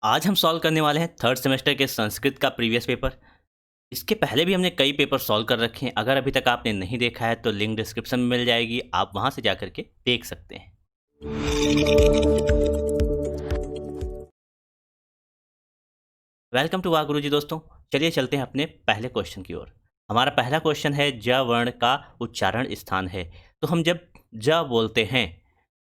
आज हम सॉल्व करने वाले हैं थर्ड सेमेस्टर के संस्कृत का प्रीवियस पेपर। इसके पहले भी हमने कई पेपर सॉल्व कर रखे हैं। अगर अभी तक आपने नहीं देखा है तो लिंक डिस्क्रिप्शन में मिल जाएगी, आप वहां से जाकर के देख सकते हैं। वेलकम टू वाह गुरुजी दोस्तों। चलिए चलते हैं अपने पहले क्वेश्चन की ओर। हमारा पहला क्वेश्चन है ज वर्ण का उच्चारण स्थान है। तो हम जब ज बोलते हैं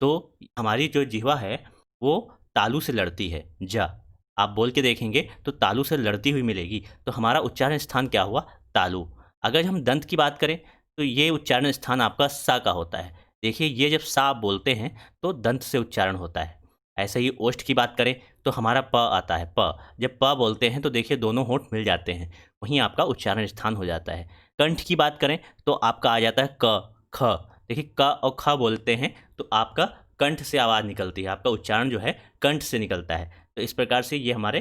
तो हमारी जो जिह्वा है वो तालू से लड़ती है। ज आप बोल के देखेंगे तो तालू से लड़ती हुई मिलेगी, तो हमारा उच्चारण स्थान क्या हुआ? तालु। अगर हम दंत की बात करें तो ये उच्चारण स्थान आपका सा का होता है। देखिए ये जब सा आप बोलते हैं तो दंत से उच्चारण होता है। ऐसे ही ओष्ठ की बात करें तो हमारा प आता है। प जब प बोलते हैं तो देखिए दोनों होंठ मिल जाते हैं, वहीं आपका उच्चारण स्थान हो जाता है। कंठ की बात करें तो आपका आ जाता है क ख। देखिए क और ख बोलते हैं तो आपका कंठ से आवाज़ निकलती है, आपका उच्चारण जो है कंठ से निकलता है। तो इस प्रकार से ये हमारे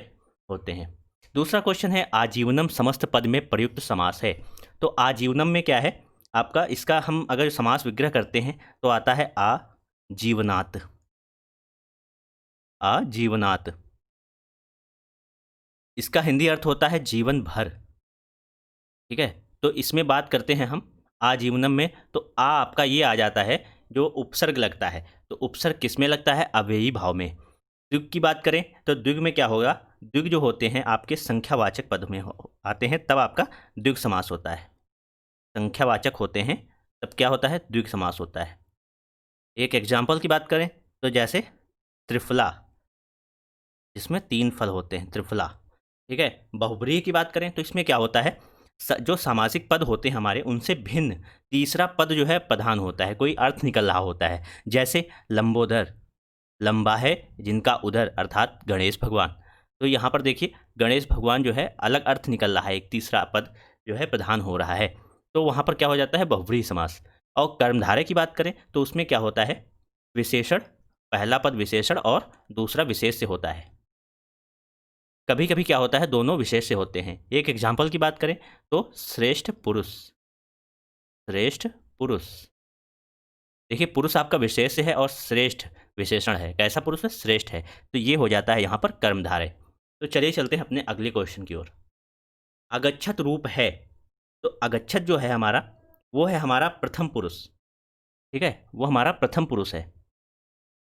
होते हैं। दूसरा क्वेश्चन है आजीवनम समस्त पद में प्रयुक्त समास है। तो आजीवनम में क्या है आपका? इसका हम अगर समास विग्रह करते हैं तो आता है आजीवनात्। आजीवनात् इसका हिंदी अर्थ होता है जीवन भर। ठीक है, तो इसमें बात करते हैं हम आजीवनम में, तो आपका ये आ जाता है जो उपसर्ग लगता है। तो उपसर्ग किस में लगता है? अव्ययी भाव में। द्विग की बात करें तो द्विग में क्या होगा? द्विग जो होते हैं आपके संख्यावाचक पद में आते हैं, तब आपका द्विग समास होता है। संख्यावाचक होते हैं तब क्या होता है? द्विग समास होता है। एक एग्जाम्पल की बात करें तो जैसे त्रिफला, जिसमें 3 फल होते हैं, त्रिफला। ठीक है, बहुब्रीहि की बात करें तो इसमें क्या होता है? जो सामासिक पद होते हैं हमारे, उनसे भिन्न तीसरा पद जो है प्रधान होता है, कोई अर्थ निकल रहा होता है। जैसे लंबोदर, लंबा है जिनका उदर, अर्थात गणेश भगवान। तो यहाँ पर देखिए गणेश भगवान जो है अलग अर्थ निकल रहा है, एक तीसरा पद जो है प्रधान हो रहा है, तो वहाँ पर क्या हो जाता है? बहुव्रीहि समास। और कर्मधारय की बात करें तो उसमें क्या होता है? विशेषण, पहला पद विशेषण और दूसरा विशेष से होता है। कभी कभी क्या होता है? दोनों विशेष से होते हैं। एक एग्जाम्पल की बात करें तो श्रेष्ठ पुरुष, श्रेष्ठ पुरुष। देखिए पुरुष आपका विशेष है और श्रेष्ठ विशेषण है। कैसा पुरुष है? श्रेष्ठ है। तो ये हो जाता है यहाँ पर कर्मधारय। तो चलिए चलते हैं अपने अगले क्वेश्चन की ओर। अगच्छत रूप है, तो अगच्छत जो है हमारा, वो है हमारा प्रथम पुरुष। ठीक है, वो हमारा प्रथम पुरुष है।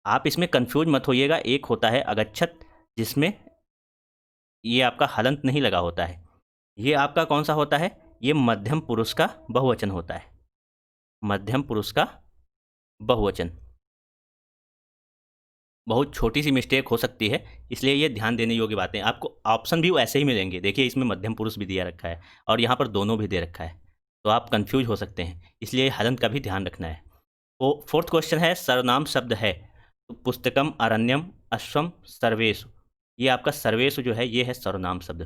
आप इसमें कंफ्यूज मत होइएगा। एक होता है अगच्छत जिसमें ये आपका हलंत नहीं लगा होता है, ये आपका कौन सा होता है? ये मध्यम पुरुष का बहुवचन होता है, मध्यम पुरुष का बहुवचन। बहुत छोटी सी मिस्टेक हो सकती है, इसलिए ये ध्यान देने योग्य बातें। आपको ऑप्शन भी वैसे ही मिलेंगे। देखिए इसमें मध्यम पुरुष भी दिया रखा है और यहाँ पर दोनों भी दे रखा है, तो आप कंफ्यूज हो सकते हैं, इसलिए हलंत का भी ध्यान रखना है। तो फोर्थ क्वेश्चन है सर्वनाम शब्द है। तो पुस्तकम, अरण्यम, अश्वम, सर्वेशु, ये आपका सर्वेशु जो है ये है सर्वनाम शब्द।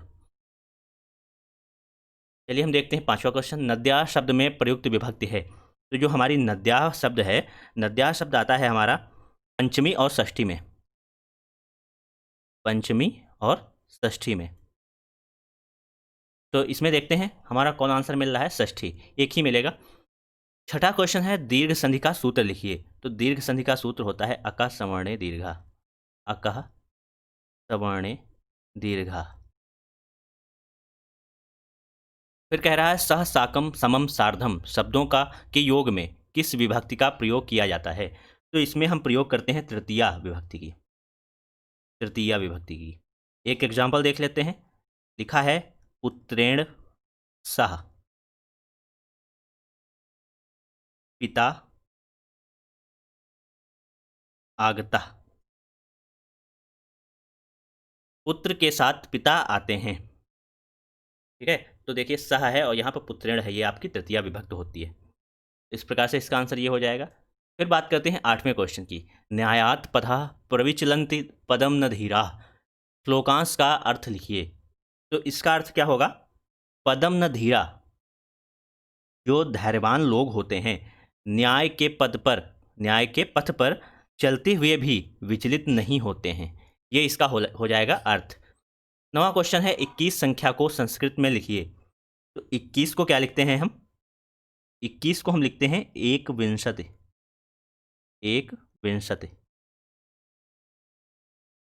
चलिए हम देखते हैं पांचवा क्वेश्चन। नद्या शब्द में प्रयुक्त विभक्ति है। तो जो हमारी नद्या शब्द है, नद्या शब्द आता है हमारा पंचमी और षष्ठी में, पंचमी और षष्ठी में। तो इसमें देखते हैं हमारा कौन आंसर मिल रहा है? षष्ठी, एक ही मिलेगा। छठा क्वेश्चन है दीर्घ संधि का सूत्र लिखिए। तो दीर्घ संधि का सूत्र होता है अकः सवर्णे दीर्घा, अकः सवर्णे दीर्घा। फिर कह रहा है सह, साकम, समम, सार्धम शब्दों का के योग में किस विभक्ति का प्रयोग किया जाता है? तो इसमें हम प्रयोग करते हैं तृतीया विभक्ति की, तृतीया विभक्ति की। एक एग्जाम्पल देख लेते हैं। लिखा है पुत्रेण सह, पिता आगतः। पुत्र के साथ पिता आते हैं। ठीक है, तो देखिए सह है और यहाँ पर पुत्रेण है, ये आपकी तृतीया विभक्त होती है। इस प्रकार से इसका आंसर ये हो जाएगा। फिर बात करते हैं आठवें क्वेश्चन की। न्यायात पदा प्रविचलंति पदम न धीरा, श्लोकांश का अर्थ लिखिए। तो इसका अर्थ क्या होगा? पदम न धीरा, जो धैर्यवान लोग होते हैं न्याय के पद पर, न्याय के पथ पर चलते हुए भी विचलित नहीं होते हैं, ये इसका हो जाएगा अर्थ। नवा क्वेश्चन है 21 संख्या को संस्कृत में लिखिए। तो 21 को क्या लिखते हैं हम? 21 को हम लिखते हैं एक विंशति, एक विंशति।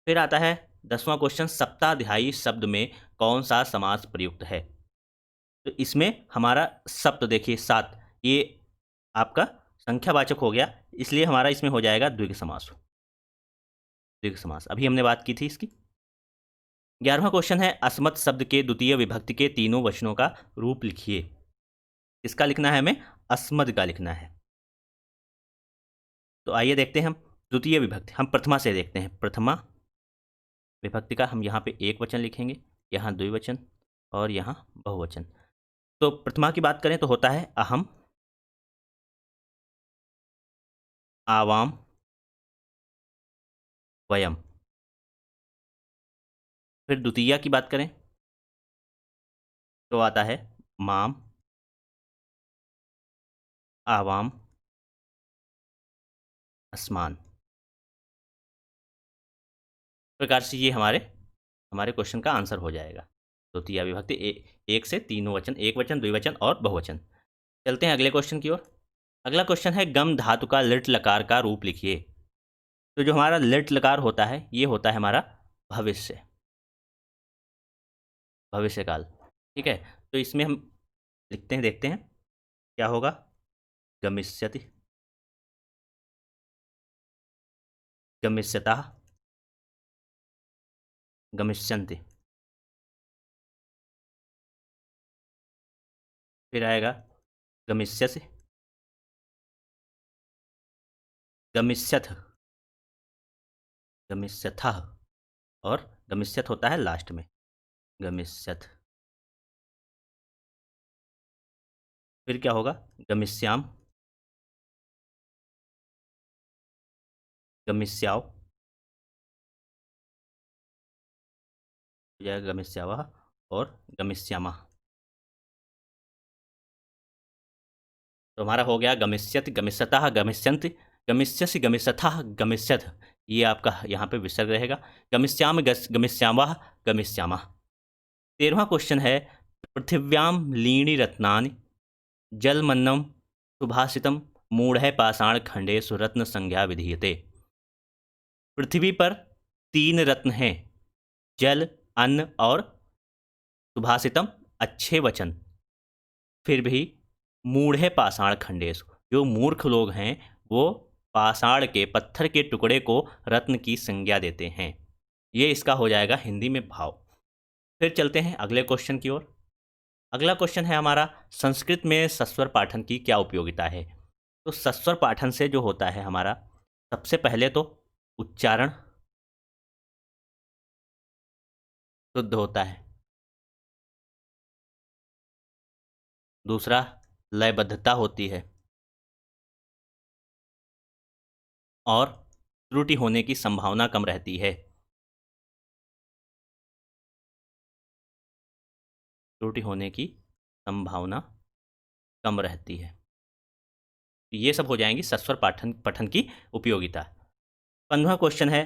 फिर आता है 10वां क्वेश्चन, सप्ताध्यायी शब्द में कौन सा समास प्रयुक्त है? तो इसमें हमारा सप्त देखिए 7, ये आपका संख्यावाचक हो गया, इसलिए हमारा इसमें हो जाएगा द्विगु समास। द्विगु समास अभी हमने बात की थी इसकी। 11वां क्वेश्चन है, अस्मत् शब्द के द्वितीय विभक्ति के तीनों वचनों का रूप लिखिए। इसका लिखना है हमें, अस्मद का लिखना है। तो आइए देखते हैं हम द्वितीय विभक्ति, हम प्रथमा से देखते हैं। प्रथमा विभक्ति का हम यहाँ पे एक वचन लिखेंगे, यहाँ द्विवचन और यहाँ बहुवचन। तो प्रथमा की बात करें तो होता है अहम, आवाम, वयम। फिर द्वितीया की बात करें तो आता है माम, आवाम, अस्मान। प्रकार से ये हमारे क्वेश्चन का आंसर हो जाएगा। द्वितीया विभक्ति एक से तीनों वचन, एक वचन, द्विवचन और बहुवचन। चलते हैं अगले क्वेश्चन की ओर। अगला क्वेश्चन है, गम धातु का लिट लकार का रूप लिखिए। तो जो हमारा लिट लकार होता है, ये होता है हमारा भविष्य, भविष्यकाल। ठीक है, तो इसमें हम लिखते हैं, देखते हैं क्या होगा। गमिष्यति, गमिष्यतः, गमिष्यन्ति। फिर आएगा गमिष्यसि, गमिष्यथ, गमिष्यथः, और गमिष्यथ होता है लास्ट में, गमिष्यथ। फिर क्या होगा, गमिष्याम, गमिष्याव, हो जाएगा गमिष्यावः और गमिष्यामः। तो हमारा हो गया गमिष्यति, गमिष्यतः, गमिष्यन्ति, गमिष्यसि, गमिष्यथः, गमिष्यथ। ये आपका यहाँ पे विसर्ग रहेगा। गमिष्याम, गमिष्यामः, गमिष्यामः। 13वां क्वेश्चन है, पृथिव्याम लीणी रत्नानि जलमन्नम सुभाषितम मूढ़ पाषाण खंडेषु रत्न संज्ञा विधीयते। पृथ्वी पर 3 रत्न हैं, जल, अन्न और सुभाषितम, अच्छे वचन। फिर भी मूढ़े पाषाण खंडेषु, जो मूर्ख लोग हैं वो पाषाण के, पत्थर के टुकड़े को रत्न की संज्ञा देते हैं। ये इसका हो जाएगा हिंदी में भाव। फिर चलते हैं अगले क्वेश्चन की ओर। अगला क्वेश्चन है हमारा, संस्कृत में सस्वर पाठन की क्या उपयोगिता है? तो सस्वर पाठन से जो होता है हमारा, सबसे पहले तो उच्चारण शुद्ध होता है, दूसरा लयबद्धता होती है, और त्रुटि होने की संभावना कम रहती है। त्रुटि होने की संभावना कम रहती है। ये सब हो जाएंगी सस्वर पाठन पठन की उपयोगिता। 15वां क्वेश्चन है,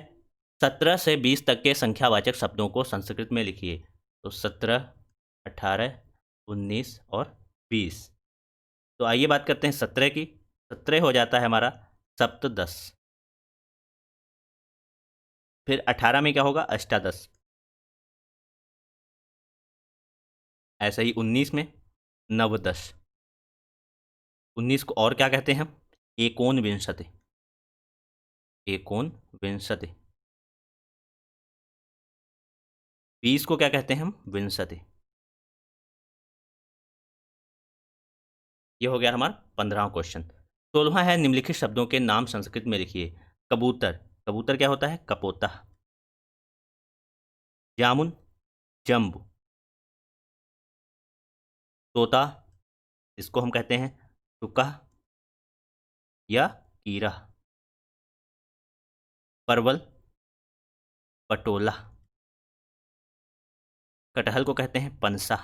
17 से 20 तक के संख्यावाचक शब्दों को संस्कृत में लिखिए। तो 17, 18, 19 और 20। तो आइए बात करते हैं 17 की। 17 हो जाता है हमारा सप्तदश। फिर 18 में क्या होगा, अष्टादश। ऐसे ही 19 में नवदश। 19 को और क्या कहते हैं हम, एकोन विंशति, एकोन विंशति। 20 को क्या कहते हैं हम, विंशति। ये हो गया हमारा 15वां क्वेश्चन। 16वां है, निम्नलिखित शब्दों के नाम संस्कृत में लिखिए। कबूतर, कबूतर क्या होता है, कपोता। जामुन, जम्बू। तोता, इसको हम कहते हैं टुका या कीरा। परवल, पटोला। कटहल को कहते हैं पनसा।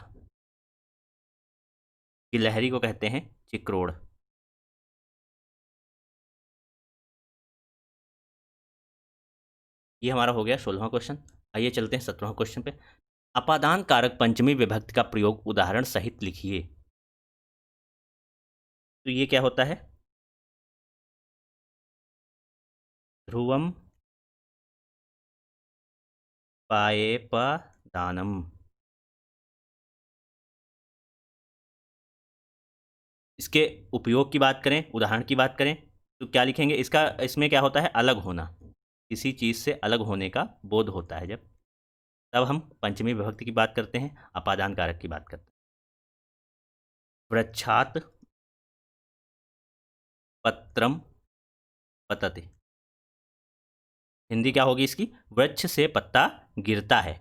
गिलहरी को कहते हैं चिक्रोड़। ये हमारा हो गया 16वां क्वेश्चन। आइए चलते हैं 17वां क्वेश्चन पे। अपादान कारक पंचमी विभक्ति का प्रयोग उदाहरण सहित लिखिए। तो ये क्या होता है, ध्रुवम, पायेपदानम। इसके उपयोग की बात करें, उदाहरण की बात करें, तो क्या लिखेंगे? इसमें क्या होता है? अलग होना, किसी चीज़ से अलग होने का बोध होता है जब, तब हम पंचमी विभक्ति की बात करते हैं, अपादान कारक की बात करते हैं। वृक्षात पत्रम पतते, हिंदी क्या होगी इसकी? वृक्ष से पत्ता गिरता है।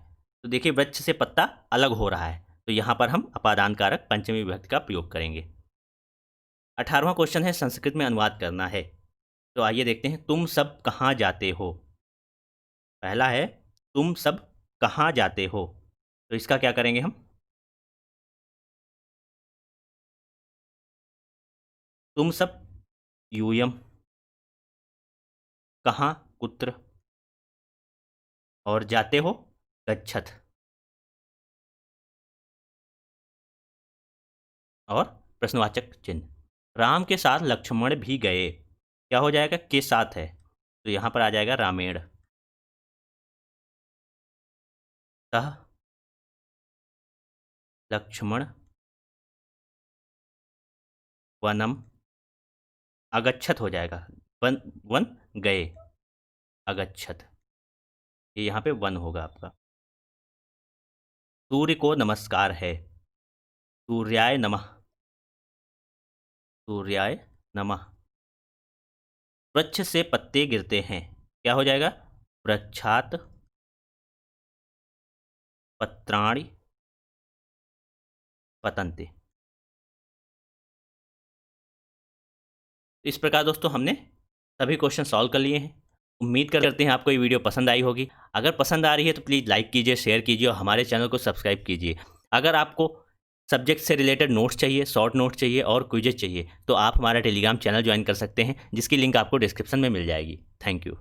तो देखिए, वृक्ष से पत्ता अलग हो रहा है, तो यहाँ पर हम अपादान कारक पंचमी विभक्ति का प्रयोग करेंगे। 18वां क्वेश्चन है, संस्कृत में अनुवाद करना है। तो आइए देखते हैं। तुम सब कहाँ जाते हो? पहला है तुम सब कहाँ जाते हो, तो इसका क्या करेंगे हम? तुम सब यूयम, कहाँ कुत्र, और जाते हो गच्छत, और प्रश्नवाचक चिन्ह। राम के साथ लक्ष्मण भी गए, क्या हो जाएगा? के साथ है, तो यहाँ पर आ जाएगा रामेण। सह लक्ष्मण वनम अगच्छत हो जाएगा, वन वन गए, अगच्छत, ये यहाँ पे वन होगा आपका। सूर्य को नमस्कार है, सूर्याय नमः, सूर्याय नमः। वृक्ष से पत्ते गिरते हैं, क्या हो जाएगा? वृक्षात पत्राणि पतन्ते। इस प्रकार दोस्तों हमने सभी क्वेश्चन सॉल्व कर लिए हैं। उम्मीद करते हैं आपको ये वीडियो पसंद आई होगी। अगर पसंद आ रही है तो प्लीज़ लाइक कीजिए, शेयर कीजिए और हमारे चैनल को सब्सक्राइब कीजिए। अगर आपको सब्जेक्ट से रिलेटेड नोट्स चाहिए, शॉर्ट नोट्स चाहिए और क्विजेज चाहिए, तो आप हमारा टेलीग्राम चैनल ज्वाइन कर सकते हैं, जिसकी लिंक आपको डिस्क्रिप्शन में मिल जाएगी। Thank you.